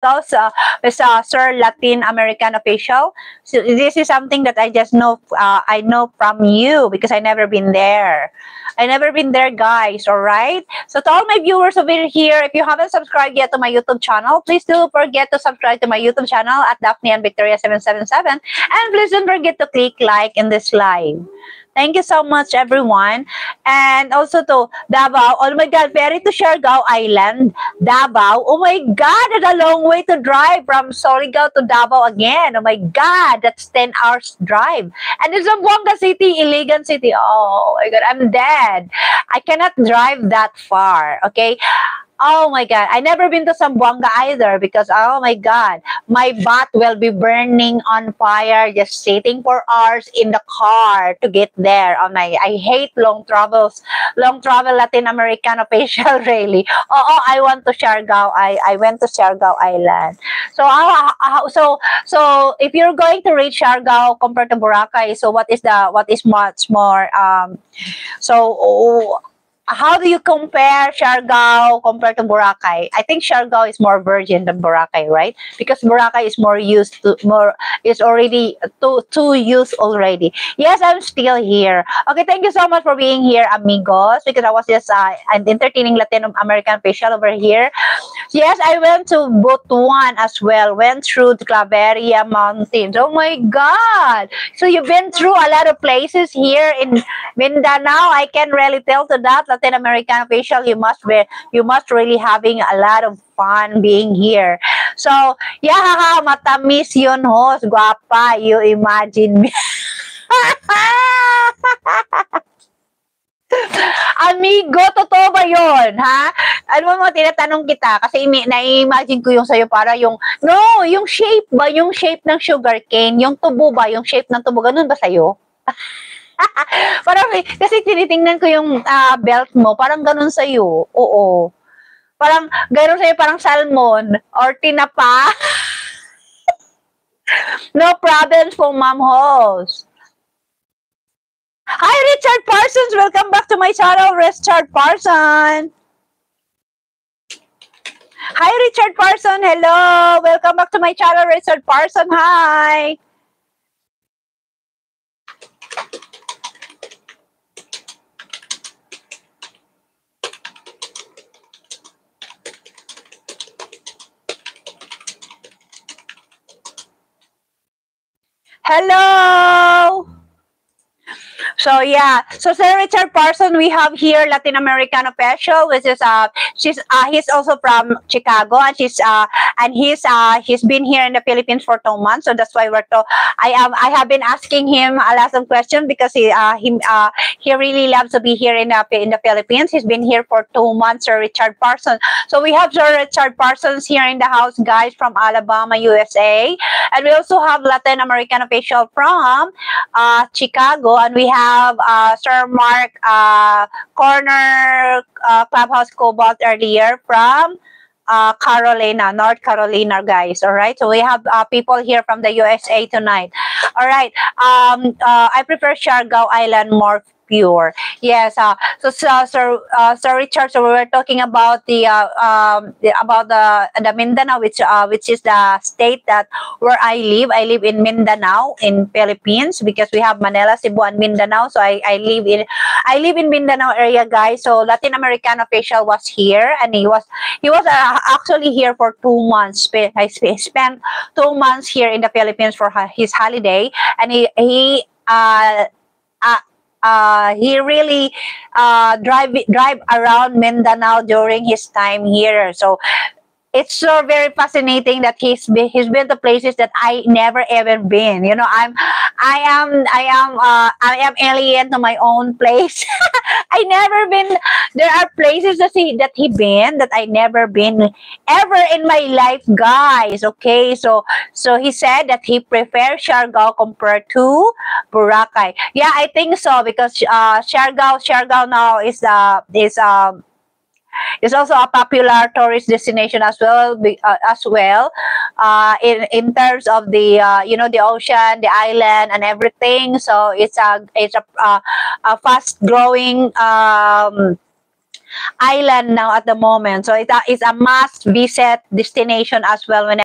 goes with Sir Latin American official. So this is something that I just know. I know from you because I never been there. I never been there, guys. All right. So to all my viewers over here, if you haven't subscribed yet to my YouTube channel, please do forget to subscribe to my YouTube channel at Daphne and Victoria 777, and please don't forget to click like in this live. Thank you so much, everyone. And also to Davao. Oh my God, very to Siargao Island. Davao. Oh my God, that's a long way to drive from Surigao to Davao again. Oh my God, that's 10 hours drive. And it's Zamboanga City, Iligan City. Oh my God, I'm dead. I cannot drive that far. Okay. Oh my God, I never been to Zamboanga either because oh my God, my butt will be burning on fire just sitting for hours in the car to get there. Oh my, I hate long travels, long travel Latin American official really. Oh, I want to Siargao. I went to Siargao Island. So so if you're going to reach Siargao compared to Boracay, so what is much more so how do you compare Siargao compared to Boracay? I think Siargao is more virgin than Boracay, right? Because Boracay is more used to more is already too used already. Yes, I'm still here. Okay, thank you so much for being here, amigos. Because I was just an entertaining Latin American facial over here. Yes, I went to Butuan as well. Went through the Claveria Mountains. Oh my God! So you've been through a lot of places here in Mindanao. I can really tell to that Latin American official. You must really having a lot of fun being here. So yeah, haha, matamis yun host, guapa. You imagine me. Amigo, totoo ba yun, ha? Ano mo, tinatanong kita, kasi na-imagine ko yung sa'yo para yung, no, yung shape ba, yung shape ng sugarcane, yung tubo ba, yung shape ng tubo, ganun ba sa'yo? Parang, kasi tinitingnan ko yung belt mo, parang ganun sa'yo, oo. Parang, ganun sa'yo, parang salmon, or tinapa. No problems po, Ma'am Host. Hi, Richard Parsons. Welcome back to my channel, Richard Parsons. Hi, Richard Parsons. Hello. Welcome back to my channel, Richard Parsons. Hi. Hello. So yeah, so Sir Richard Parsons, we have here Latin American official, which is he's also from Chicago, and he's been here in the Philippines for 2 months, so that's why I have been asking him a lot of questions because he really loves to be here in the Philippines. He's been here for 2 months, Sir Richard Parsons. So we have Sir Richard Parsons here in the house, guys, from Alabama, USA, and we also have Latin American official from Chicago, and we have Sir Mark Corner Clubhouse Cobalt earlier from Carolina, North Carolina, guys. All right, so we have people here from the USA tonight. All right, I prefer Siargao Island more pure. Yes. Sir Richard. So we were talking about the Mindanao, which is the state that where I live. I live in Mindanao in Philippines because we have Manila, Cebu, and Mindanao. So I live in Mindanao area, guys. So Latin American official was here, and he was actually here for 2 months. I spent 2 months here in the Philippines for his holiday, and he really drive around Mindanao during his time here. So it's so very fascinating that he's been to places that I never ever been. You know, I am alien to my own place. I never been. There are places that he been that I never been ever in my life, guys. Okay, so he said that he prefers Siargao compared to Boracay. Yeah, I think so because Siargao now is it's also a popular tourist destination as well. In terms of the the ocean, the island, and everything. So it's a fast growing island now at the moment. So it's a must visit destination as well when